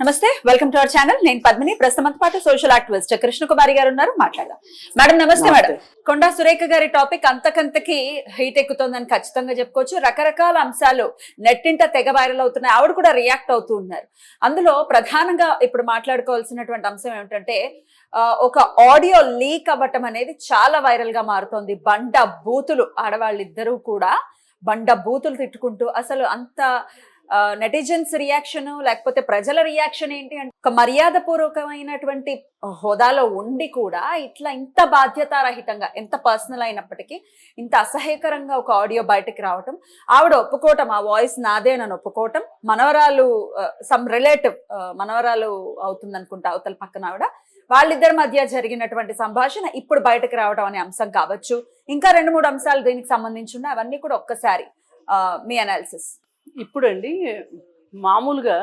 నమస్తే, welcome to our channel. నేను పద్మిని. ప్రస్తుతం పాటు సోషల్ యాక్టివిస్ట్ కృష్ణ కుమారి గారు ఉన్నారు, మాట్లాడదాం. మేడం నమస్తే. మేడం, కొండా సురేఖ గారి టాపిక్ అంతకంతకి హీట్ ఎక్కుతోందని ఖచ్చితంగా చెప్పుకోవచ్చు. రకరకాల అంశాలు నెట్టింట తెగ వైరల్ అవుతున్నాయి. ఆవిడ కూడా రియాక్ట్ అవుతూ ఉన్నారు. అందులో ప్రధానంగా ఇప్పుడు మాట్లాడుకోవాల్సినటువంటి అంశం ఏమిటంటే, ఒక ఆడియో లీక్ అవ్వటం అనేది చాలా వైరల్ గా మారుతోంది. బండ బూతులు, ఆడవాళ్ళిద్దరూ కూడా బండ బూతులు తిట్టుకుంటూ, అసలు అంత నెటిజన్స్ రియాక్షన్ లేకపోతే ప్రజల రియాక్షన్ ఏంటి అంటే, ఒక మర్యాద పూర్వకమైనటువంటి హోదాలో ఉండి కూడా ఇట్లా ఇంత బాధ్యతారహితంగా, ఎంత పర్సనల్ అయినప్పటికీ ఇంత అసహ్యకరంగా ఒక ఆడియో బయటకు రావటం, ఆవిడ ఒప్పుకోవటం, ఆ వాయిస్ నాదే అని ఒప్పుకోవటం, మనవరాలు సమ్ రిలేటివ్ మనవరాలు అవుతుంది అనుకుంటా అవతల పక్కన ఆవిడ, వాళ్ళిద్దరి మధ్య జరిగినటువంటి సంభాషణ ఇప్పుడు బయటకు రావడం అనే అంశం కావచ్చు. ఇంకా 2-3 అంశాలు దీనికి సంబంధించి ఉన్నాయి. అవన్నీ కూడా ఒక్కసారి మీ అనాలిసిస్. ఇప్పుడండి మామూలుగా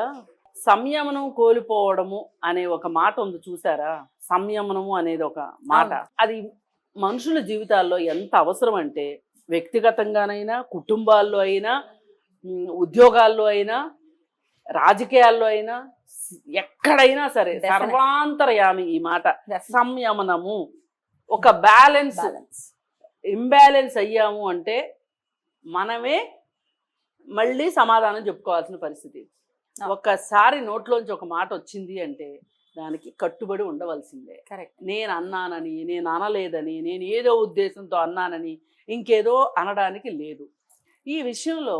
సంయమనం కోల్పోవడము అనే ఒక మాట ఉంది చూసారా? సంయమనము అనేది ఒక మాట. అది మనుషుల జీవితాల్లో ఎంత అవసరం అంటే, వ్యక్తిగతంగానైనా, కుటుంబాల్లో అయినా, ఉద్యోగాల్లో అయినా, రాజకీయాల్లో అయినా, ఎక్కడైనా సరే సర్వాంతర్యామి ఈ మాట. సంయమనము, ఒక బ్యాలెన్స్. ఇంబ్యాలెన్స్ అయ్యాము అంటే మనమే మళ్ళీ సమాధానం చెప్పుకోవాల్సిన పరిస్థితి. ఒక్కసారి నోట్లోంచి ఒక మాట వచ్చింది అంటే దానికి కట్టుబడి ఉండవలసిందే. నేను అన్నానని, నేను అనలేదని, నేను ఏదో ఉద్దేశంతో అన్నానని ఇంకేదో అనడానికి లేదు. ఈ విషయంలో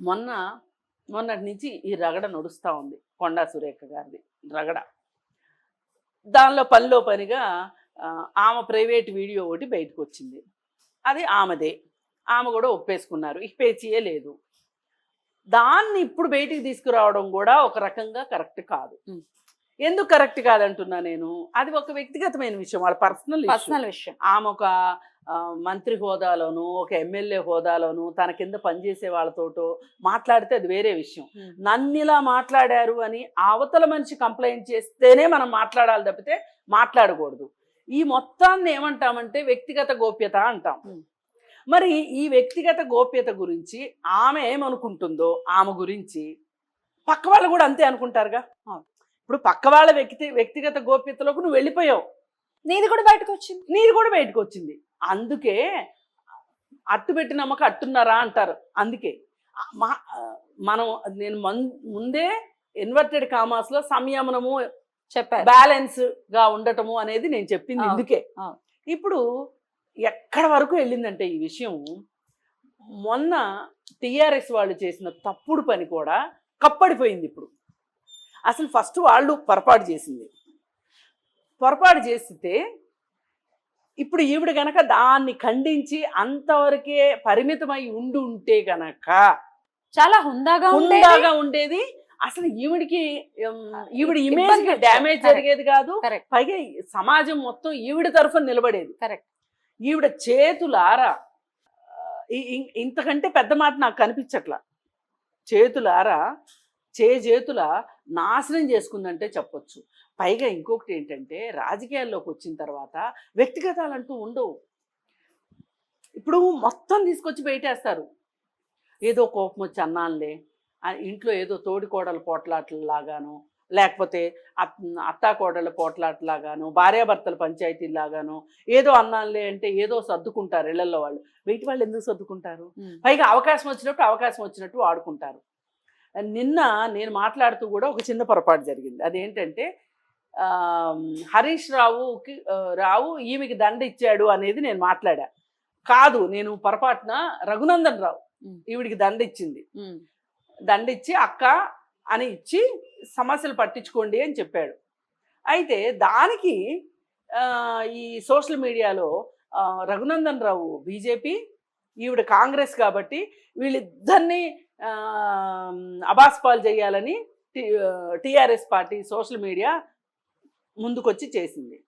మొన్నటి నుంచి ఈ రగడ నడుస్తూ ఉంది. కొండా సురేఖ గారిది రగడ. దానిలో పనిలో పనిగా ఆమె ప్రైవేట్ వీడియో ఒకటి బయటకు వచ్చింది. అది ఆమెదే, ఆమె కూడా ఒప్పేసుకున్నారు, ఇక పేచీయే లేదు. దాన్ని ఇప్పుడు బయటికి తీసుకురావడం కూడా ఒక రకంగా కరెక్ట్ కాదు. ఎందుకు కరెక్ట్ కాదంటున్నా నేను? అది ఒక వ్యక్తిగతమైన విషయం, వాళ్ళ పర్సనల్ విషయం. ఆమె ఒక మంత్రి హోదాలోను, ఒక ఎమ్మెల్యే హోదాలోను తన కింద పనిచేసే వాళ్ళతోటో మాట్లాడితే అది వేరే విషయం. నన్నిలా మాట్లాడారు అని అవతల మనిషి కంప్లైంట్ చేస్తేనే మనం మాట్లాడాలి తప్పితే మాట్లాడకూడదు. ఈ మొత్తాన్ని ఏమంటామంటే వ్యక్తిగత గోప్యత అంటాం. మరి ఈ వ్యక్తిగత గోప్యత గురించి ఆమె ఏమనుకుంటుందో ఆమె గురించి పక్క వాళ్ళు కూడా అంతే అనుకుంటారుగా. ఇప్పుడు పక్క వాళ్ళ వ్యక్తిగత గోప్యతలోకి నువ్వు వెళ్ళిపోయావు, నీది కూడా బయటకు వచ్చింది. అందుకే అట్టు పెట్టినమ్మక అట్టున్నారా అంటారు. అందుకే నేను ముందే ఇన్వర్టెడ్ కామాస్లో సంయమనము చెప్పారు, బ్యాలెన్స్ గా ఉండటము అనేది నేను చెప్పింది ఇందుకే. ఇప్పుడు ఎక్కడ వరకు వెళ్ళిందంటే ఈ విషయం, మొన్న టీఆర్ఎస్ వాళ్ళు చేసిన తప్పుడు పని కూడా కప్పడిపోయింది. ఇప్పుడు అసలు ఫస్ట్ వాళ్ళు పొరపాటు చేస్తే ఇప్పుడు ఈవిడ గనక దాన్ని ఖండించి అంతవరకే పరిమితమై ఉంటే గనక చాలా హుందాగా ఉండేది. అసలు ఈవిడ ఇమేజ్ డ్యామేజ్ జరిగేది కాదు. పైగా సమాజం మొత్తం ఈవిడ తరఫున నిలబడేది. ఈవిడ చేతులారా, ఇంతకంటే పెద్ద మాట నాకు కనిపించట్లా, చేతుల నాశనం చేసుకుందంటే చెప్పొచ్చు. పైగా ఇంకొకటి ఏంటంటే, రాజకీయాల్లోకి వచ్చిన తర్వాత వ్యక్తిగతాలంటూ ఉండవు. ఇప్పుడు మొత్తం తీసుకొచ్చి బయటేస్తారు. ఏదో కోపం వచ్చి అన్నానులే, ఇంట్లో ఏదో తోడికోడల పోట్లాటలాగాను, లేకపోతే అత్తాకోడళ్ళ పోట్లాటలాగాను, భార్యాభర్తల పంచాయతీలాగాను ఏదో అన్నానులే అంటే ఏదో సర్దుకుంటారు ఇళ్లలో వాళ్ళు. బయట వాళ్ళు ఎందుకు సర్దుకుంటారు? పైగా అవకాశం వచ్చినట్టు వాడుకుంటారు. నిన్న నేను మాట్లాడుతూ కూడా ఒక చిన్న పొరపాటు జరిగింది. అదేంటంటే, హరీష్ రావు ఈమెకి దండ ఇచ్చాడు అనేది నేను మాట్లాడా. కాదు, నేను పొరపాటున రఘునందన్ రావు ఈవిడికి దండ ఇచ్చి అక్క అని ఇచ్చి సమస్యలు పట్టించుకోండి అని చెప్పాడు. అయితే దానికి ఈ సోషల్ మీడియాలో రఘునందన్ రావు బీజేపీ, ఈవిడ కాంగ్రెస్ కాబట్టి వీళ్ళిద్దరినీ అబాస్పాలు చేయాలని టీఆర్ఎస్ పార్టీ సోషల్ మీడియా ముందుకొచ్చి చేసింది.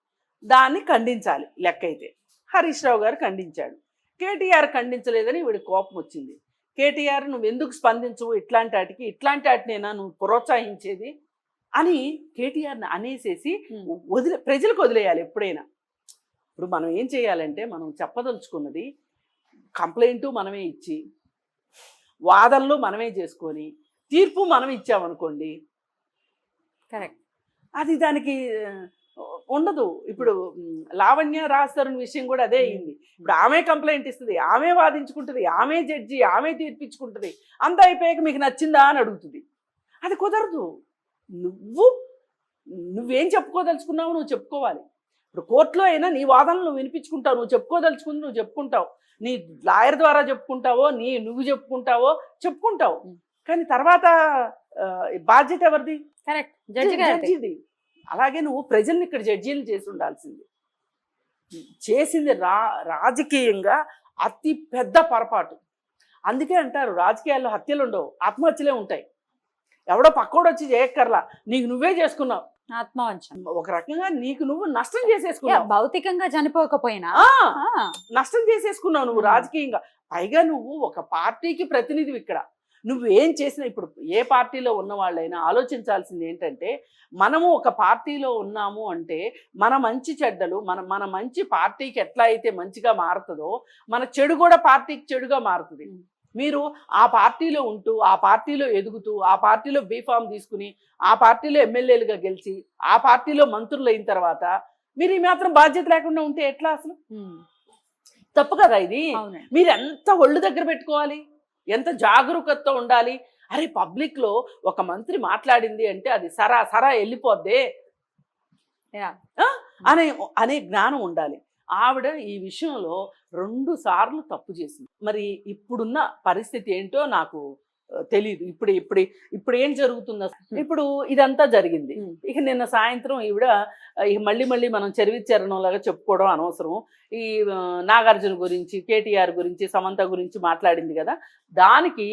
దాన్ని ఖండించాలి లెక్కైతే. హరీష్ రావు గారు ఖండించాడు, కేటీఆర్ ఖండించలేదని ఈవిడ కోపం వచ్చింది. కేటీఆర్ నువ్వు ఎందుకు స్పందించవు, ఇట్లాంటి వాటినేనా నువ్వు ప్రోత్సహించేది అని కేటీఆర్ని అనేసేసి ప్రజలకు వదిలేయాలి ఎప్పుడైనా. ఇప్పుడు మనం ఏం చేయాలంటే, మనం చెప్పదలుచుకున్నది కంప్లైంటు మనమే ఇచ్చి, వాదనలు మనమే చేసుకొని, తీర్పు మనం ఇచ్చామనుకోండి, కరెక్ట్. అది దానికి ఉండదు. ఇప్పుడు లావణ్య రాస్తారు విషయం కూడా అదే అయింది. ఇప్పుడు ఆమె కంప్లైంట్ ఇస్తుంది, ఆమె వాదించుకుంటుంది, ఆమె జడ్జి, ఆమె తీర్పిచ్చుకుంటుంది. అంతా అయిపోయాక మీకు నచ్చిందా అని అడుగుతుంది. అది కుదరదు. నువ్వేం చెప్పుకోదలుచుకున్నావు నువ్వు చెప్పుకోవాలి. ఇప్పుడు కోర్టులో అయినా నీ వాదనలు నువ్వు వినిపించుకుంటావు, నువ్వు చెప్పుకోదలుచుకుంది నువ్వు చెప్పుకుంటావు, నీ లాయర్ ద్వారా చెప్పుకుంటావో నువ్వు చెప్పుకుంటావు. కానీ తర్వాత బాధ్యత ఎవరిది? కరెక్ట్, జడ్జిది. అలాగే నువ్వు ప్రజల్ని ఇక్కడ జడ్జీలు చేసి ఉండాల్సింది. చేసింది రాజకీయంగా అతి పెద్ద పొరపాటు. అందుకే అంటారు రాజకీయాల్లో హత్యలు ఉండవు, ఆత్మహత్యలే ఉంటాయి. ఎవడో పక్కోడు వచ్చి చేయక్కర్లా, నీకు నువ్వే చేసుకున్నావు ఆత్మవంచన. ఒక రకంగా నీకు నువ్వు నష్టం చేసేసుకున్నావు. భౌతికంగా చనిపోకపోయినా నష్టం చేసేసుకున్నావు నువ్వు రాజకీయంగా. పైగా నువ్వు ఒక పార్టీకి ప్రతినిధివి. ఇక్కడ నువ్వేం చేసినా, ఇప్పుడు ఏ పార్టీలో ఉన్న వాళ్ళైనా ఆలోచించాల్సింది ఏంటంటే, మనము ఒక పార్టీలో ఉన్నాము అంటే మన మంచి చెడ్డలు, మన మంచి పార్టీకి ఎట్లా అయితే మంచిగా మారుతుందో మన చెడు కూడా పార్టీకి చెడుగా మారుతుంది. మీరు ఆ పార్టీలో ఉంటూ, ఆ పార్టీలో ఎదుగుతూ, ఆ పార్టీలో బీఫామ్ తీసుకుని, ఆ పార్టీలో ఎమ్మెల్యేలుగా గెలిచి, ఆ పార్టీలో మంత్రులు అయిన తర్వాత మీరు ఈ మాత్రం బాధ్యత లేకుండా ఉంటే ఎట్లా? అసలు తప్పు కదా ఇది. మీరు ఎంత ఒళ్ళు దగ్గర పెట్టుకోవాలి, ఎంత జాగరూకతతో ఉండాలి. అరే పబ్లిక్లో ఒక మంత్రి మాట్లాడింది అంటే అది సరా వెళ్ళిపోద్దే అనే జ్ఞానం ఉండాలి. ఆవిడ ఈ విషయంలో 2 సార్లు తప్పు చేసింది. మరి ఇప్పుడున్న పరిస్థితి ఏంటో నాకు తెలీదు. ఇప్పుడు ఏం జరుగుతుందో. ఇప్పుడు ఇదంతా జరిగింది. ఇక నిన్న సాయంత్రం ఈవిడ మళ్ళీ మనం చరణంలాగా చెప్పుకోవడం అనవసరం. ఈ నాగార్జున గురించి, కేటీఆర్ గురించి, సమంత గురించి మాట్లాడింది కదా, దానికి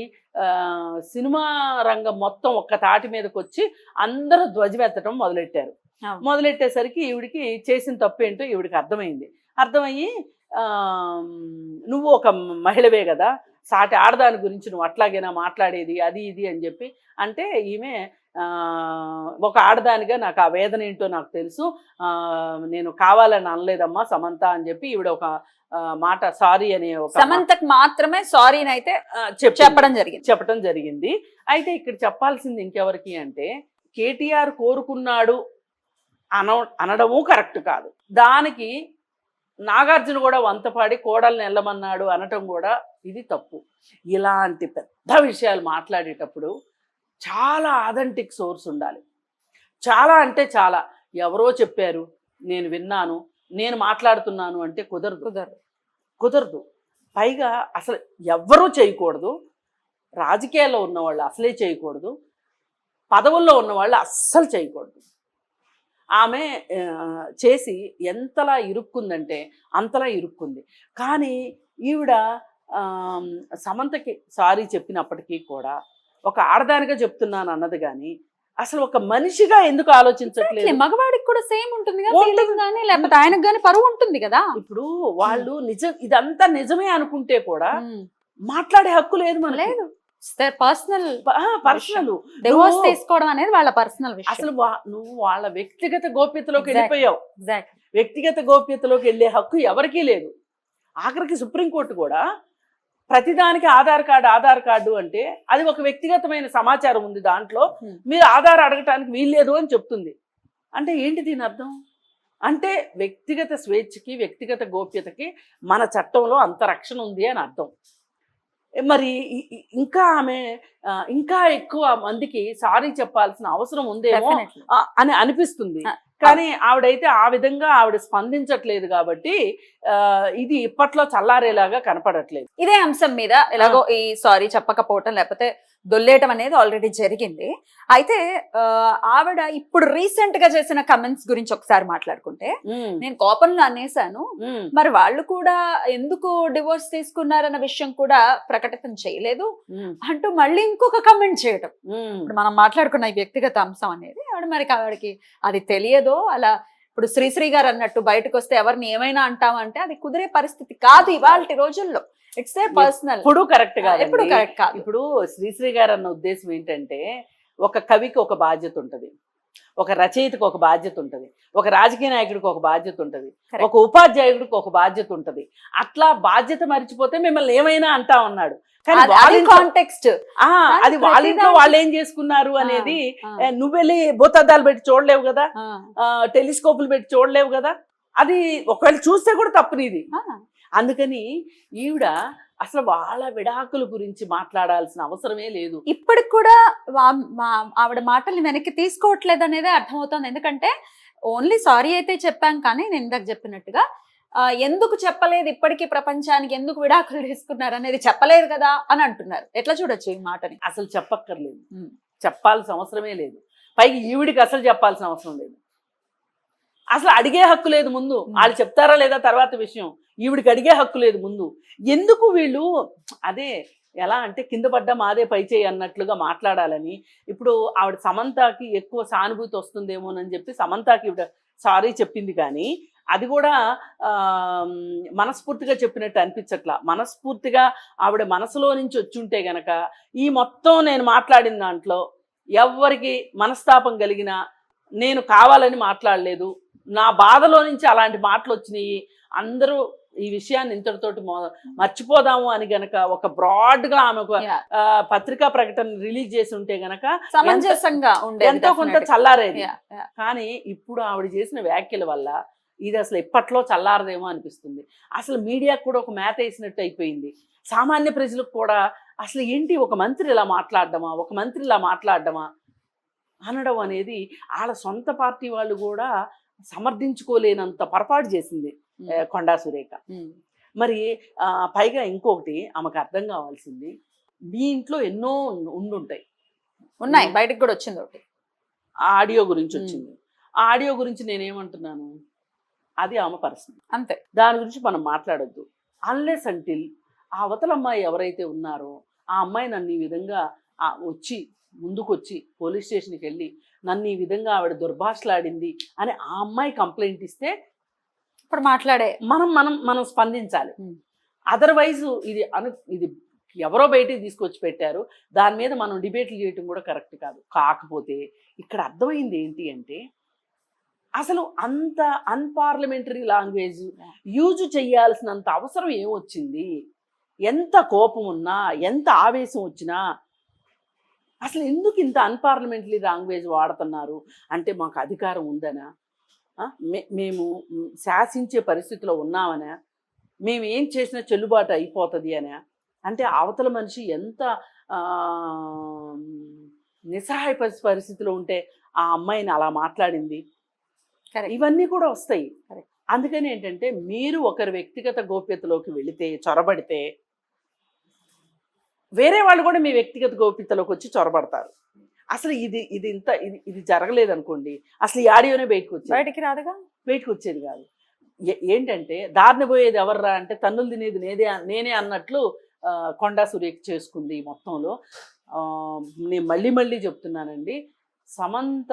సినిమా రంగం మొత్తం ఒక్క తాటి మీదకి వచ్చి అందరూ ధ్వజమెత్తడం మొదలెట్టేసరికి ఈవిడికి చేసిన తప్పు ఏంటో ఈవిడికి అర్థమయ్యి నువ్వు ఒక మహిళవే కదా, సాటి ఆడదాని గురించి నువ్వు అట్లాగైనా మాట్లాడేది అది ఇది అని చెప్పి అంటే, ఈమె ఒక ఆడదానిగా నాకు ఆ వేదన ఏంటో నాకు తెలుసు, నేను కావాలని అనలేదమ్మా సమంత అని చెప్పి ఈవిడ ఒక మాట సారీ అనే ఒక సమంతకు మాత్రమే సారీ అయితే చెప్పడం జరిగింది. అయితే ఇక్కడ చెప్పాల్సింది ఇంకెవరికి అంటే, కేటీఆర్ కోరుకున్నాడు అనడము కరెక్ట్ కాదు. దానికి నాగార్జున కూడా వంతపాడి కోడల్ని వెళ్ళమన్నాడు అనటం కూడా ఇది తప్పు. ఇలాంటి పెద్ద విషయాలు మాట్లాడేటప్పుడు చాలా అథెంటిక్ సోర్స్ ఉండాలి. చాలా అంటే చాలా. ఎవరో చెప్పారు, నేను విన్నాను, నేను మాట్లాడుతున్నాను అంటే కుదరదు. పైగా అసలు ఎవ్వరూ చేయకూడదు. రాజకీయాల్లో ఉన్నవాళ్ళు అసలే చేయకూడదు, పదవుల్లో ఉన్నవాళ్ళు అస్సలు చేయకూడదు. ఆమె చేసి ఎంతలా ఇరుక్కుందంటే అంతలా ఇరుక్కుంది. కానీ ఈవిడ సమంతకి సారీ చెప్పినప్పటికీ కూడా ఒక ఆడదానిగా చెప్తున్నాను అన్నది కానీ అసలు ఒక మనిషిగా ఎందుకు ఆలోచించట్లేదు? మగవాడికి కూడా సేమ్ ఉంటుంది లేకపోతే ఆయనకు కానీ పరువు ఉంటుంది కదా. ఇప్పుడు వాళ్ళు ఇదంతా నిజమే అనుకుంటే కూడా మాట్లాడే హక్కు లేదు మనకు. లేదు, పర్సనల్ డివోర్స్ తీసుకోవడం అనేది వాళ్ళ పర్సనల్ విషయం. అసలు నువ్వు వాళ్ళ వ్యక్తిగత గోప్యతలోకి వెళ్ళిపోయావు. వ్యక్తిగత గోప్యతలోకి వెళ్ళే హక్కు ఎవరికీ లేదు. ఆఖరికి సుప్రీంకోర్టు కూడా ప్రతిదానికి ఆధార్ కార్డు అంటే అది ఒక వ్యక్తిగతమైన సమాచారం ఉంది, దాంట్లో మీరు ఆధార్ అడగటానికి వీల్లేదు అని చెప్తుంది. అంటే ఏంటి దీని అర్థం? అంటే వ్యక్తిగత స్వేచ్ఛకి, వ్యక్తిగత గోప్యతకి మన చట్టంలో అంత రక్షణ ఉంది అని అర్థం. మరి ఇంకా ఆమె ఇంకా ఎక్కువ మందికి సారీ చెప్పాల్సిన అవసరం ఉందేమో అని అనిపిస్తుంది. కానీ ఆవిడైతే ఆ విధంగా ఆవిడ స్పందించట్లేదు కాబట్టి ఇది ఇప్పట్లో చల్లారేలాగా కనపడట్లేదు. ఇదే అంశం మీద ఎలాగో ఈ సారీ చెప్పకపోవటం లేకపోతే దొల్లేయటం అనేది ఆల్రెడీ జరిగింది. అయితే ఆవిడ ఇప్పుడు రీసెంట్ గా చేసిన కమెంట్స్ గురించి ఒకసారి మాట్లాడుకుంటే, నేను కోపంలో అనేసాను, మరి వాళ్ళు కూడా ఎందుకు డివోర్స్ తీసుకున్నారన్న విషయం కూడా ప్రకటన చేయలేదు అంటూ మళ్ళీ ఇంకొక కమెంట్ చేయటం. ఇప్పుడు మనం మాట్లాడుకున్న ఈ వ్యక్తిగత అంశం అనేది ఆవిడకి అది తెలియదో, అలా ఇప్పుడు శ్రీశ్రీ గారు అన్నట్టు బయటకు వస్తే ఎవరిని ఏమైనా అంటామంటే అది కుదిరే పరిస్థితి కాదు ఇవాళ రోజుల్లో. It's there personal. ఇప్పుడు కరెక్ట్ కాదు. ఇప్పుడు శ్రీశ్రీ గారు అన్న ఉద్దేశం ఏంటంటే, ఒక కవికి ఒక బాధ్యత ఉంటుంది, ఒక రచయితకు ఒక బాధ్యత ఉంటుంది, ఒక రాజకీయ నాయకుడికి ఒక బాధ్యత ఉంటుంది, Correct. ఒక ఉపాధ్యాయుడికి ఒక బాధ్యత ఉంటుంది. అట్లా బాధ్యత మర్చిపోతే మిమ్మల్ని ఏమైనా అంటా ఉన్నాడు. కానీ వాళ్ళ ఇంట్లో- కాంటెక్స్ట్ ఆ, అది వాళ్ళ ఇంట్లో వాళ్ళు ఏం చేసుకున్నారు అనేది నువ్వు వెళ్ళి భూతద్దాలు పెట్టి చూడలేవు కదా, టెలిస్కోపులు పెట్టి చూడలేవు కదా. అది ఒకవేళ చూస్తే కూడా తప్పు నీది. అందుకని ఈవిడ అసలు వాళ్ళ విడాకుల గురించి మాట్లాడాల్సిన అవసరమే లేదు. ఇప్పటికి కూడా ఆవిడ మాటల్ని వెనక్కి తీసుకోవట్లేదు అనేది అర్థమవుతుంది. ఎందుకంటే ఓన్లీ సారీ అయితే చెప్పాం, కానీ నేను ఇందాక చెప్పినట్టుగా ఎందుకు చెప్పలేదు ఇప్పటికీ ప్రపంచానికి, ఎందుకు విడాకులు తీసుకున్నారు అనేది చెప్పలేదు కదా అని అంటున్నారు. ఎట్లా చూడొచ్చు ఈ మాటని? అసలు చెప్పక్కర్లేదు, చెప్పాల్సిన అవసరమే లేదు. పైకి ఈవిడికి అసలు చెప్పాల్సిన అవసరం లేదు. అసలు అడిగే హక్కు లేదు ముందు. వాళ్ళు చెప్తారా లేదా తర్వాత విషయం. ఈవిడికి అడిగే హక్కు లేదు ముందు. ఎందుకు వీళ్ళు అదే ఎలా అంటే కింద పడ్డ మాదే పై చేయి అన్నట్లుగా మాట్లాడాలని. ఇప్పుడు ఆవిడ సమంతకి ఎక్కువ సానుభూతి వస్తుందేమోనని చెప్పి సమంతకి ఈవిడ సారీ చెప్పింది, కానీ అది కూడా మనస్ఫూర్తిగా చెప్పినట్టు అనిపించట్లా. మనస్ఫూర్తిగా ఆవిడ మనసులో నుంచి వచ్చుంటే గనక ఈ మొత్తం నేను మాట్లాడిన దాంట్లో ఎవరికి మనస్తాపం కలిగినా నేను కావాలని మాట్లాడలేదు, నా బాధలో నుంచి అలాంటి మాటలు వచ్చినాయి, అందరూ ఈ విషయాన్ని ఇంతటితోటి మర్చిపోదాము అని గనక ఒక బ్రాడ్ గా ఆమె ఒక పత్రికా ప్రకటన రిలీజ్ చేసి ఉంటే గనక సమంజసంగా ఎంతో కొంత చల్లారేది. కానీ ఇప్పుడు ఆవిడ చేసిన వ్యాఖ్యల వల్ల ఇది అసలు ఎప్పట్లో చల్లారదేమో అనిపిస్తుంది. అసలు మీడియాకు కూడా ఒక మేత వేసినట్టు అయిపోయింది. సామాన్య ప్రజలకు కూడా అసలు ఏంటి ఒక మంత్రి ఇలా మాట్లాడడమా, ఒక మంత్రి ఇలా మాట్లాడడమా అనడం అనేది వాళ్ళ సొంత పార్టీ వాళ్ళు కూడా సమర్థించుకోలేనంత పొరపాటు చేసింది కొండా సురేఖ. మరి పైగా ఇంకొకటి ఆమెకు అర్థం కావాల్సింది, మీ ఇంట్లో ఎన్నో ఉండుంటాయి, ఉన్నాయి, బయటకు కూడా వచ్చింది ఒకటి ఆడియో గురించి వచ్చింది. ఆ ఆడియో గురించి నేనేమంటున్నాను, అది ఆమె పర్సనల్, అంతే, దాని గురించి మనం మాట్లాడొద్దు. అన్లెస్ అంటిల్ ఆ అవతల అమ్మాయి ఎవరైతే ఉన్నారో ఆ అమ్మాయి నన్ను ఈ విధంగా వచ్చి ముందుకొచ్చి పోలీస్ స్టేషన్కి వెళ్ళి నన్ను ఈ విధంగా ఆవిడ దుర్భాషలాడింది అని ఆ అమ్మాయి కంప్లైంట్ ఇస్తే ఇప్పుడు మాట్లాడే మనం స్పందించాలి. అదర్వైజ్ ఇది ఎవరో బయటికి తీసుకొచ్చి పెట్టారు, దాని మీద మనం డిబేట్లు చేయటం కూడా కరెక్ట్ కాదు. కాకపోతే ఇక్కడ అర్థమైంది ఏంటి అంటే, అసలు అంత అన్పార్లమెంటరీ లాంగ్వేజ్ యూజ్ చేయాల్సినంత అవసరం ఏమొచ్చింది? ఎంత కోపం ఉన్నా, ఎంత ఆవేశం వచ్చినా అసలు ఎందుకు ఇంత అన్పార్లమెంటరీ లాంగ్వేజ్ వాడుతున్నారు? అంటే మాకు అధికారం ఉందనా, మేము శాసించే పరిస్థితిలో ఉన్నామనా, మేము ఏం చేసినా చెల్లుబాటు అయిపోతుంది అనా, అంటే అవతల మనిషి ఎంత నిస్సహాయ పరిస్థితిలో ఉంటే ఆ అమ్మాయిని అలా మాట్లాడింది, ఇవన్నీ కూడా వస్తాయి. అందుకని ఏంటంటే, మీరు ఒకరి వ్యక్తిగత గోప్యతలోకి వెళితే, చొరబడితే వేరే వాళ్ళు కూడా మీ వ్యక్తిగత గోప్యతలోకి వచ్చి చొరబడతారు. అసలు ఇది జరగలేదు అనుకోండి, అసలు ఈ ఆడియోనే బయటకు రాదుగా, బయటకు వచ్చేది కాదు. ఏంటంటే దారిని పోయేది ఎవర్రా అంటే తన్నులు తినేది నేనే అన్నట్లు కొండా సురేఖ చేసుకుంది ఈ మొత్తంలో. నేను మళ్ళీ చెప్తున్నానండి, సమంత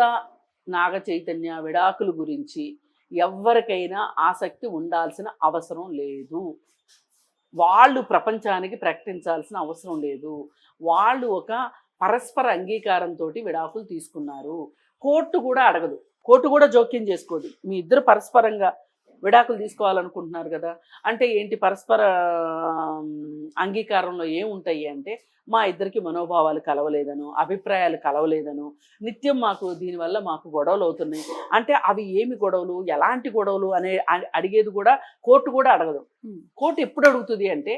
నాగ చైతన్య విడాకుల గురించి ఎవరికైనా ఆసక్తి ఉండాల్సిన అవసరం లేదు. వాళ్ళు ప్రపంచానికి ప్రకటించాల్సిన అవసరం లేదు. వాళ్ళు ఒక పరస్పర అంగీకారంతో విడాకులు తీసుకున్నారు. కోర్టు కూడా అడగదు, కోర్టు కూడా జోక్యం చేసుకోదు. మీ ఇద్దరు పరస్పరంగా విడాకులు తీసుకోవాలనుకుంటున్నారు కదా, అంటే ఏంటి పరస్పర అంగీకారంలో ఏముంటాయి అంటే, మా ఇద్దరికి మనోభావాలు కలవలేదను, అభిప్రాయాలు కలవలేదను, నిత్యం మాకు దీనివల్ల మాకు గొడవలు అవుతున్నాయి అంటే అవి ఏమి గొడవలు, ఎలాంటి గొడవలు అనే అడిగేది కూడా కోర్టు కూడా అడగదు. కోర్టు ఎప్పుడు అడుగుతుంది అంటే,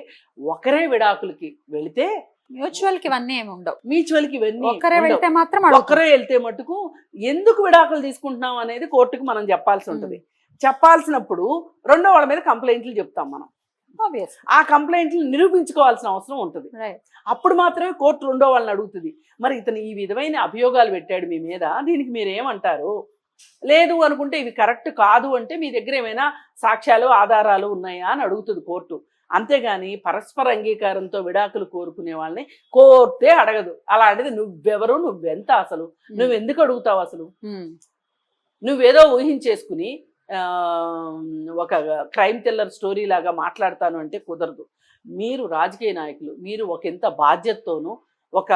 ఒకరే విడాకులకి వెళితే, మ్యూచువల్కి ఇవన్నీ ఏమి ఉండవు, మ్యూచువల్కి ఇవన్నీ ఒక్కరే వెళ్తే మటుకు ఎందుకు విడాకులు తీసుకుంటున్నాం అనేది కోర్టుకు మనం చెప్పాల్సి ఉంటుంది. చెప్పాల్సినప్పుడు రెండో వాళ్ళ మీద కంప్లైంట్లు చెప్తాం మనం. ఆ కంప్లైంట్లు నిరూపించుకోవాల్సిన అవసరం ఉంటుంది. అప్పుడు మాత్రమే కోర్టు రెండో వాళ్ళని అడుగుతుంది, మరి ఇతను ఈ విధమైన అభియోగాలు పెట్టాడు మీ మీద, దీనికి మీరు ఏమంటారు? లేదు అనుకుంటే ఇవి కరెక్ట్ కాదు అంటే మీ దగ్గర ఏమైనా సాక్ష్యాలు ఆధారాలు ఉన్నాయా అని అడుగుతుంది కోర్టు. అంతేగాని పరస్పర అంగీకారంతో విడాకులు కోరుకునే వాళ్ళని కోర్టే అడగదు. అలాంటిది నువ్వెవరు, నువ్వెంత, అసలు నువ్వెందుకు అడుగుతావు? అసలు నువ్వేదో ఊహించేసుకుని ఒక క్రైమ్ థ్రిల్లర్ స్టోరీ లాగా మాట్లాడతాను అంటే కుదరదు. మీరు రాజకీయ నాయకులు, మీరు ఒక ఎంత బాధ్యతతోనూ ఒక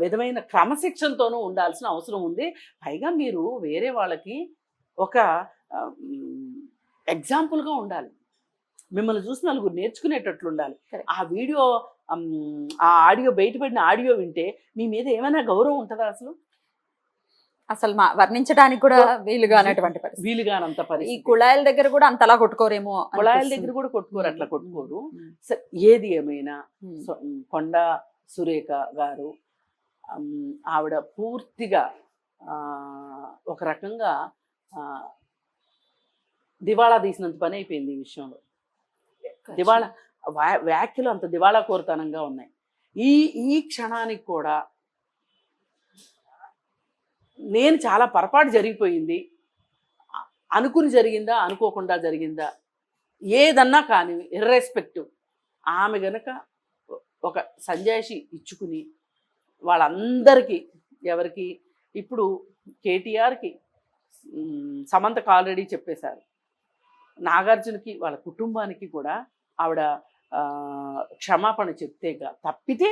విధమైన క్రమశిక్షణతోనూ ఉండాల్సిన అవసరం ఉంది. పైగా మీరు వేరే వాళ్ళకి ఒక ఎగ్జాంపుల్గా ఉండాలి. మిమ్మల్ని చూసి నలుగురు నేర్చుకునేటట్లు ఉండాలి. Correct. ఆ వీడియో ఆ ఆడియో బయటపడిన ఆడియో వింటే మీ మీద ఏమైనా గౌరవం ఉంటుందా అసలు? అసలు వర్ణించడానికి కూడా వీలుగా అనేటువంటి పరిస్థితి. వీలుగానంత ఈ పరిస్థితి. కుళాయిల దగ్గర కూడా అంతలా కొట్టుకోరేమో కుళాయిల దగ్గర కూడా కొట్టుకోరు, అట్లా కొట్టుకోరు. ఏది ఏమైనా కొండ సురేఖ గారు ఆవిడ పూర్తిగా ఒక రకంగా దివాళా తీసినంత పని అయిపోయింది ఈ విషయంలో. దివాళా వ్యాఖ్యలు అంత దివాళా కోరుతనంగా ఉన్నాయి. ఈ క్షణానికి కూడా నేను చాలా పొరపాటు జరిగిపోయింది, అనుకుని జరిగిందా అనుకోకుండా జరిగిందా ఏదన్నా కానీ ఇర్రెస్పెక్టివ్, ఆమె గనక ఒక సంజాయిషి ఇచ్చుకుని వాళ్ళందరికీ, ఎవరికి ఇప్పుడు కేటీఆర్కి సమంతకు ఆల్రెడీ చెప్పేశారు, నాగార్జునకి వాళ్ళ కుటుంబానికి కూడా ఆవిడ క్షమాపణ చెప్తేగా తప్పితే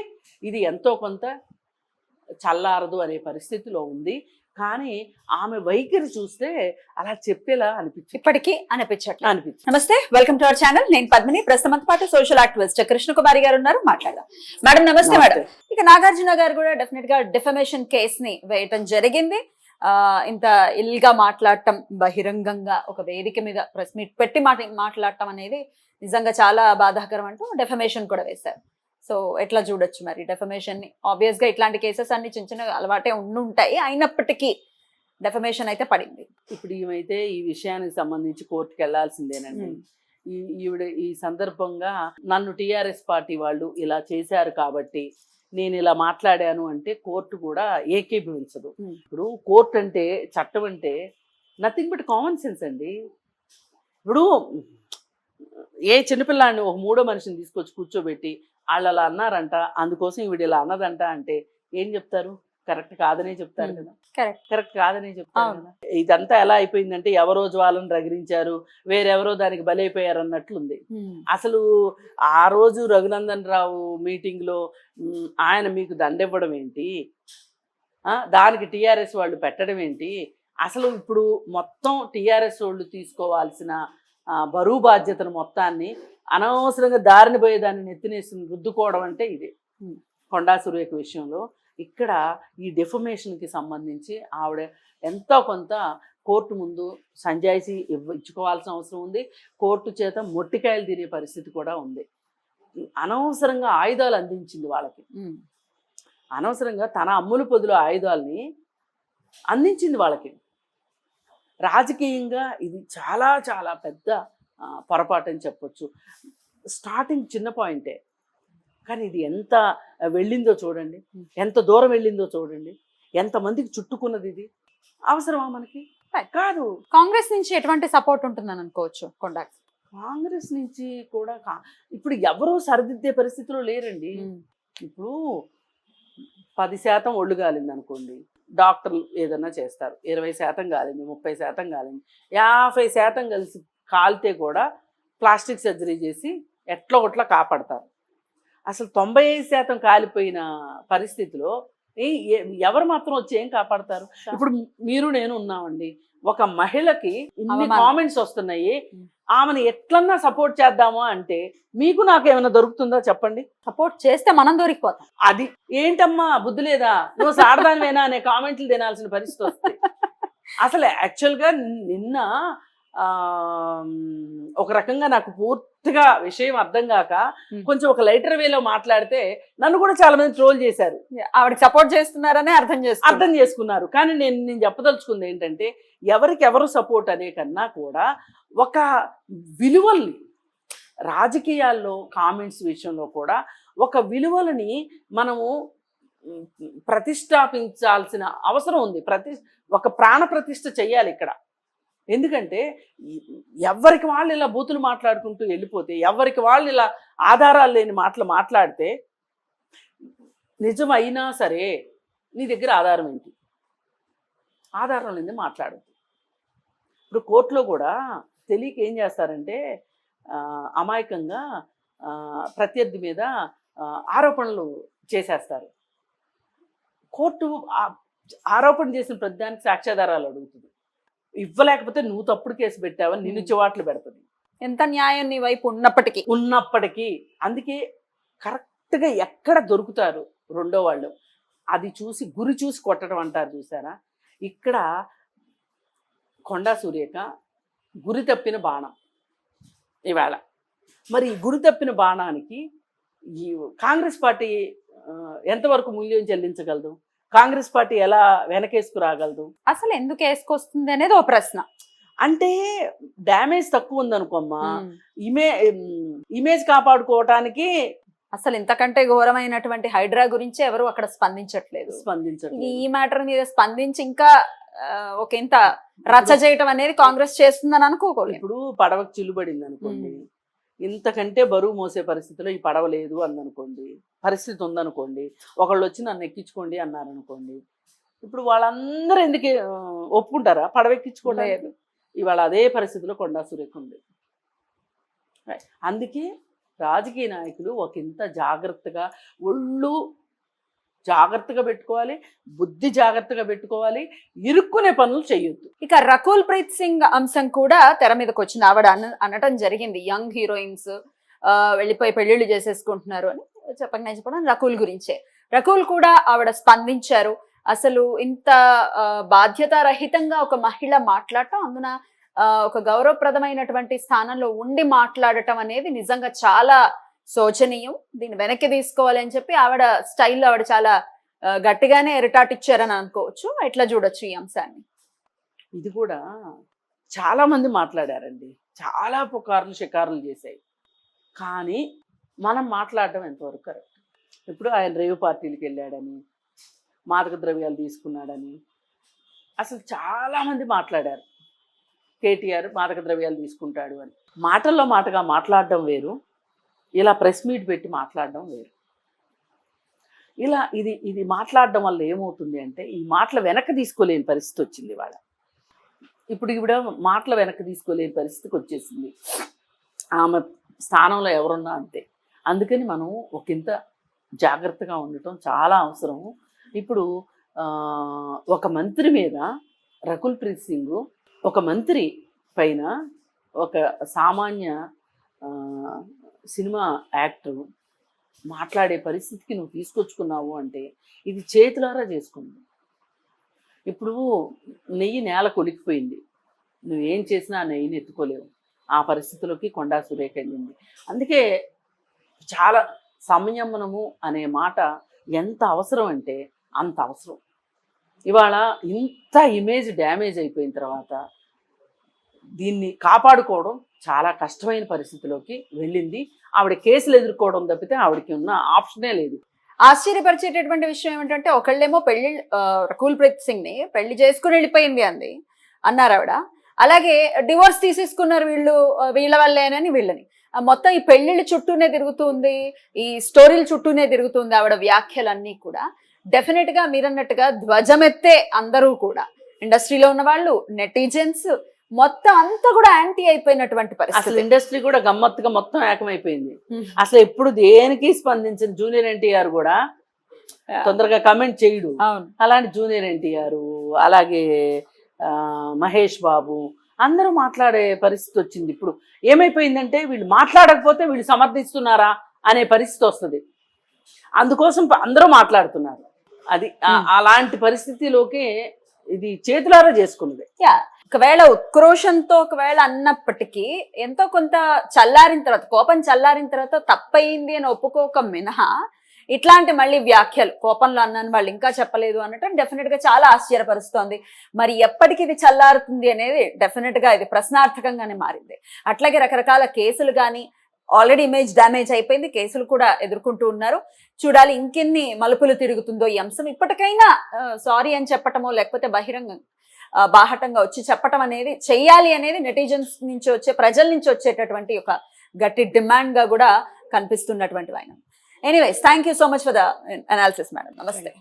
ఇది ఎంతో కొంత చల్లారదు అనే పరిస్థితిలో ఉంది. కానీ ఆమె వైఖరి చూస్తే అలా చెప్పేలా అనిపించింది, ఇప్పటికీ అనిపించట్లేదు. నమస్తే, వెల్కమ్ టు అవర్ ఛానల్. నేను పద్మిని. ప్రస్తుతం పాటు సోషల్ యాక్టివిస్ట్ కృష్ణకుమారి గారు ఉన్నారు, మాట్లాడదాం. మేడం నమస్తే. మేడం, ఇక నాగార్జున గారు కూడా డెఫినెట్ గా డిఫమేషన్ కేస్ ని వేయటం జరిగింది. ఇంత ఇల్గా మాట్లాడటం, బహిరంగంగా ఒక వేదిక మీద ప్రెస్ మీట్ పెట్టి మాట్లాడటం అనేది నిజంగా చాలా బాధాకరం అంటూ డెఫమేషన్ కూడా వేశారు. సో ఎట్లా చూడొచ్చు మరి డెఫమేషన్ ని? ఆబ్వియస్ గా ఇట్లాంటి కేసెస్ అన్ని చిన్న చిన్న అలవాటే ఉండుంటాయి, అయినప్పటికీ డెఫమేషన్ అయితే పడింది. ఇప్పుడు ఈమెయితే ఈ విషయానికి సంబంధించి కోర్టుకు వెళ్లాల్సిందేనండి. ఈవిడ ఈ సందర్భంగా నన్ను టీఆర్ఎస్ పార్టీ వాళ్ళు ఇలా చేశారు కాబట్టి నేను ఇలా మాట్లాడాను అంటే కోర్టు కూడా ఏకీభవించదు. ఇప్పుడు కోర్టు అంటే, చట్టం అంటే నథింగ్ బట్ కామన్ సెన్స్ అండి. ఇప్పుడు ఏ చిన్నపిల్లాడిని ఒక మూడో మనిషిని తీసుకొచ్చి కూర్చోబెట్టి వాళ్ళు అలా అన్నారంట, అందుకోసం ఈవిడ ఇలా అన్నదంట అంటే ఏం చెప్తారు? కరెక్ట్ కాదనే చెప్తారు కదా. కరెక్ట్ కాదనే చెప్తారు కదా. ఇదంతా ఎలా అయిపోయిందంటే ఎవరో జ్వాలను రగిలించారు, వేరెవరో దానికి బలైపోయారు అన్నట్లుంది. అసలు ఆ రోజు రఘునందన్ రావు మీటింగ్ లో ఆయన మీకు దండెవ్వడం ఏంటి, దానికి టీఆర్ఎస్ వాళ్ళు పెట్టడం ఏంటి? అసలు ఇప్పుడు మొత్తం టీఆర్ఎస్ వాళ్ళు తీసుకోవాల్సిన బరువు బాధ్యతను మొత్తాన్ని అనవసరంగా దారిని పోయేదాన్ని నెత్తినేసి రుద్దుకోవడం అంటే ఇదే కొండా సురేఖ విషయంలో. ఇక్కడ ఈ డెఫమేషన్కి సంబంధించి ఆవిడ ఎంతో కొంత కోర్టు ముందు సంజాయిషి ఇచ్చుకోవాల్సిన అవసరం ఉంది. కోర్టు చేత మొట్టికాయలు తినే పరిస్థితి కూడా ఉంది. అనవసరంగా ఆయుధాలు అందించింది వాళ్ళకి, అనవసరంగా తన అమ్ముల పొదిలో ఆయుధాలని అందించింది వాళ్ళకి. రాజకీయంగా ఇది చాలా చాలా పెద్ద పొరపాటు అని చెప్పొచ్చు. స్టార్టింగ్ చిన్న పాయింటే, కానీ ఇది ఎంత వెళ్ళిందో చూడండి, ఎంత దూరం వెళ్ళిందో చూడండి, ఎంతమందికి చుట్టుకున్నది. ఇది అవసరమా మనకి? కాదు. కాంగ్రెస్ నుంచి ఎటువంటి సపోర్ట్ ఉంటుందని అనుకోవచ్చు కొండా? కాంగ్రెస్ నుంచి కూడా ఇప్పుడు ఎవరూ సరిదిద్దే పరిస్థితిలో లేరండి. ఇప్పుడు 10% ఒళ్ళు గాలింది అనుకోండి, డాక్టర్లు ఏదన్నా చేస్తారు, 20% కాలింది, 30% కాలింది, 50% కలిసి కాలితే కూడా ప్లాస్టిక్ సర్జరీ చేసి ఎట్లా ఒట్లా కాపాడతారు. అసలు 95% కాలిపోయిన పరిస్థితిలో ఎవరు మాత్రం వచ్చి ఏం కాపాడతారు? ఇప్పుడు మీరు నేను ఉన్నామండి, ఒక మహిళకి ఇన్ని కామెంట్స్ వస్తున్నాయి, ఆమెను ఎట్లన్నా సపోర్ట్ చేద్దామా అంటే మీకు నాకు ఏమైనా దొరుకుతుందా చెప్పండి? సపోర్ట్ చేస్తే మనం దొరికిపోతాం. అది ఏంటమ్మా బుద్ధి లేదా, నువ్వు సాడదానివేనా అనే కామెంట్లు తినాల్సిన పరిస్థితి వస్తుంది. అసలు యాక్చువల్గా నిన్న ఒక రకంగా నాకు పూర్తిగా విషయం అర్థం కాక కొంచెం ఒక లైటర్ వేలో మాట్లాడితే నన్ను కూడా చాలా మంది ట్రోల్ చేశారు. ఆవిడకి సపోర్ట్ చేస్తున్నారనే అర్థం చేసుకున్నారు. కానీ నేను చెప్పదలుచుకుంది ఏంటంటే, ఎవరికి ఎవరు సపోర్ట్ అనే కన్నా కూడా ఒక విలువల్ని, రాజకీయాల్లో కామెంట్స్ విషయంలో కూడా ఒక విలువలని మనము ప్రతిష్టాపించాల్సిన అవసరం ఉంది. ఒక ప్రాణ ప్రతిష్ఠ చెయ్యాలి ఇక్కడ. ఎందుకంటే ఎవరికి వాళ్ళు ఇలా బూతులు మాట్లాడుకుంటూ వెళ్ళిపోతే, ఎవరికి వాళ్ళు ఇలా ఆధారాలు లేని మాటలు మాట్లాడితే, నిజమైనా సరే నీ దగ్గర ఆధారం ఏంటి? ఆధారం లేని మాట్లాడద్దు. ఇప్పుడు కోర్టులో కూడా తెలియక ఏం చేస్తారంటే, అమాయకంగా ప్రత్యర్థి మీద ఆరోపణలు చేసేస్తారు. కోర్టు ఆరోపణ చేసిన ప్రతిదానికి సాక్ష్యాధారాలు అడుగుతుంది. ఇవ్వలేకపోతే నువ్వు తప్పుడు కేసు పెట్టావని నిన్ను చివాట్లు పెడుతుంది ఎంత న్యాయం నీ వైపు ఉన్నప్పటికీ. అందుకే కరెక్ట్గా ఎక్కడ దొరుకుతారు రెండో వాళ్ళు అది చూసి గురి చూసి కొట్టడం అంటారు చూసారా. ఇక్కడ కొండా సురేఖ గురి తప్పిన బాణం ఇవాళ. మరి ఈ గురి తప్పిన బాణానికి ఈ కాంగ్రెస్ పార్టీ ఎంతవరకు మూల్యం చెల్లించగలదు? కాంగ్రెస్ పార్టీ ఎలా వెనకేసుకు రాగలదు? అసలు ఎందుకు వేసుకొస్తుంది అనేది ఓ ప్రశ్న. అంటే డ్యామేజ్ తక్కువ ఉందనుకోమ్మా, ఇమేజ్ కాపాడుకోవటానికి. అసలు ఇంతకంటే ఘోరమైనటువంటి హైడ్రా గురించి ఎవరు అక్కడ స్పందించట్లేదు. ఈ మ్యాటర్ మీద స్పందించి ఇంకా ఒక ఇంత రచ్చ చేయటం అనేది కాంగ్రెస్ చేస్తుందని అనుకోకూడదు. ఇప్పుడు పడవకు చిల్లుబడింది అనుకోండి, ఇంతకంటే బరువు మోసే పరిస్థితిలో ఈ పడవ లేదు అందనుకోండి, పరిస్థితి ఉందనుకోండి, ఒకళ్ళు వచ్చి నన్ను ఎక్కించుకోండి అన్నారనుకోండి, ఇప్పుడు వాళ్ళందరూ ఎందుకు ఒప్పుకుంటారా పడవ ఎక్కించుకోలేదు? ఇవాళ అదే పరిస్థితిలో కొండా సురేఖ ఉంది. అందుకే రాజకీయ నాయకులు ఒకంత జాగ్రత్తగా, ఒళ్ళు జాగ్రత్తగా పెట్టుకోవాలి, బుద్ధి జాగ్రత్తగా పెట్టుకోవాలి, ఇరుక్కునే పనులు చేయొద్దు. ఇక రకుల్ ప్రీత్ సింగ్ అంశం కూడా తెర మీదకి వచ్చింది. ఆవిడ అనటం జరిగింది, యంగ్ హీరోయిన్స్ వెళ్ళిపోయి పెళ్లిళ్ళు చేసేసుకుంటున్నారు అని చెప్పడం రకుల్ గురించే. రకుల్ కూడా ఆవిడ స్పందించారు. అసలు ఇంత బాధ్యతారహితంగా ఒక మహిళ మాట్లాడటం, అందున ఒక గౌరవప్రదమైనటువంటి స్థానంలో ఉండి మాట్లాడటం అనేది నిజంగా చాలా శోచనీయం. దీన్ని వెనక్కి తీసుకోవాలి అని చెప్పి ఆవిడ స్టైల్లో ఆవిడ చాలా గట్టిగానే రిటార్ట్ ఇచ్చారని అనుకోవచ్చు. ఎట్లా చూడొచ్చు ఈ అంశాన్ని? ఇది కూడా చాలా మంది మాట్లాడారండి, చాలా పుకార్లు షికారులు చేశాయి. కానీ మనం మాట్లాడడం ఎంతవరకు కరెక్ట్? ఇప్పుడు ఆయన రేవు పార్టీలకు వెళ్ళాడని, మాదక ద్రవ్యాలు తీసుకున్నాడని అసలు చాలామంది మాట్లాడారు. కేటీఆర్ మాదక ద్రవ్యాలు తీసుకుంటాడు అని. మాటల్లో మాటగా మాట్లాడడం వేరు, ఇలా ప్రెస్ మీట్ పెట్టి మాట్లాడడం వేరు. ఇలా ఇది మాట్లాడడం వల్ల ఏమవుతుంది అంటే ఈ మాటలు వెనక్కి తీసుకోలేని పరిస్థితి వచ్చింది ఇవాళ. ఇప్పుడు ఈవిడ మాటలు వెనక్కి తీసుకోలేని పరిస్థితికి వచ్చేసింది. ఆమె స్థానంలో ఎవరున్నా అంతే. అందుకని మనం ఒకంత జాగ్రత్తగా ఉండటం చాలా అవసరము. ఇప్పుడు ఒక మంత్రి మీద, రకుల్ ప్రీత్ సింగ్ ఒక మంత్రి పైన ఒక సామాన్య సినిమా యాక్టర్ మాట్లాడే పరిస్థితికి నువ్వు తీసుకొచ్చుకున్నావు అంటే ఇది చేతులారా చేసుకుంది. ఇప్పుడు నెయ్యి నేల కొలికిపోయింది, నువ్వేం చేసినా ఆ నెయ్యిని ఎత్తుకోలేవు. ఆ పరిస్థితిలోకి కొండా సురేఖ వెళ్ళింది. అందుకే చాలా సంయమనము అనే మాట ఎంత అవసరం అంటే అంత అవసరం. ఇవాళ ఇంత ఇమేజ్ డ్యామేజ్ అయిపోయిన తర్వాత దీన్ని కాపాడుకోవడం చాలా కష్టమైన పరిస్థితిలోకి వెళ్ళింది. ఆవిడ కేసులు ఎదుర్కోవడం తప్పితే ఆవిడకి ఉన్న ఆప్షనే లేదు. ఆశ్చర్యపరిచేటటువంటి విషయం ఏమిటంటే ఒకళ్ళేమో రకుల్ ప్రీత్ సింగ్ ని పెళ్లి చేసుకుని వెళ్ళిపోయింది అంది అన్నారు ఆవిడ. అలాగే డివోర్స్ తీసేసుకున్నారు వీళ్ళ వల్లేనని వీళ్ళని. మొత్తం ఈ పెళ్లిళ్ళ చుట్టూనే తిరుగుతుంది, ఈ స్టోరీల చుట్టూనే తిరుగుతుంది ఆవిడ వ్యాఖ్యలన్నీ కూడా. డెఫినెట్ గా మీరన్నట్టుగా ధ్వజమెత్తే అందరూ కూడా ఇండస్ట్రీలో ఉన్న వాళ్ళు, నెటిజన్స్ మొత్తం అంతా కూడా యాంటీ అయిపోయినటువంటి పరిస్థితి. అసలు ఇండస్ట్రీ కూడా గమ్మత్తుగా మొత్తం ఏకమైపోయింది. అసలు ఎప్పుడు దేనికి స్పందించిన జూనియర్ ఎన్టీఆర్ కూడా తొందరగా కమెంట్ చేయడు. అలాంటి జూనియర్ ఎన్టీఆర్, అలాగే మహేష్ బాబు అందరూ మాట్లాడే పరిస్థితి వచ్చింది. ఇప్పుడు ఏమైపోయిందంటే వీళ్ళు మాట్లాడకపోతే వీళ్ళు సమర్థిస్తున్నారా అనే పరిస్థితి వస్తుంది. అందుకోసం అందరూ మాట్లాడుతున్నారు. అది అలాంటి పరిస్థితిలోకి ఇది చేతులారా చేసుకున్నది. ఒకవేళ ఉక్రోషంతో ఒకవేళ అన్నప్పటికీ ఎంతో కొంత చల్లారిన తర్వాత, కోపం చల్లారిన తర్వాత తప్పయింది అని ఒప్పుకోక మినహా ఇట్లాంటి మళ్ళీ వ్యాఖ్యలు, కోపంలో అన్నాను వాళ్ళు ఇంకా చెప్పలేదు అనటం డెఫినెట్ గా చాలా ఆశ్చర్యపరుస్తోంది. మరి ఎప్పటికి ఇది చల్లారుతుంది అనేది డెఫినెట్ గా ఇది ప్రశ్నార్థకంగానే మారింది. అట్లాగే రకరకాల కేసులు కానీ ఆల్రెడీ ఇమేజ్ డ్యామేజ్ అయిపోయింది, కేసులు కూడా ఎదుర్కొంటూ ఉన్నారు. చూడాలి ఇంకెన్ని మలుపులు తిరుగుతుందో ఈ అంశం. ఇప్పటికైనా సారీ అని చెప్పటమో లేకపోతే బాహటంగా వచ్చి చెప్పటం అనేది చెయ్యాలి అనేది నెటిజన్స్ నుంచి వచ్చే, ప్రజల నుంచి వచ్చేటటువంటి ఒక గట్టి డిమాండ్ గా కూడా కనిపిస్తున్నటువంటి ఆయన. Anyways, thank you so much for the analysis madam. నమస్తే.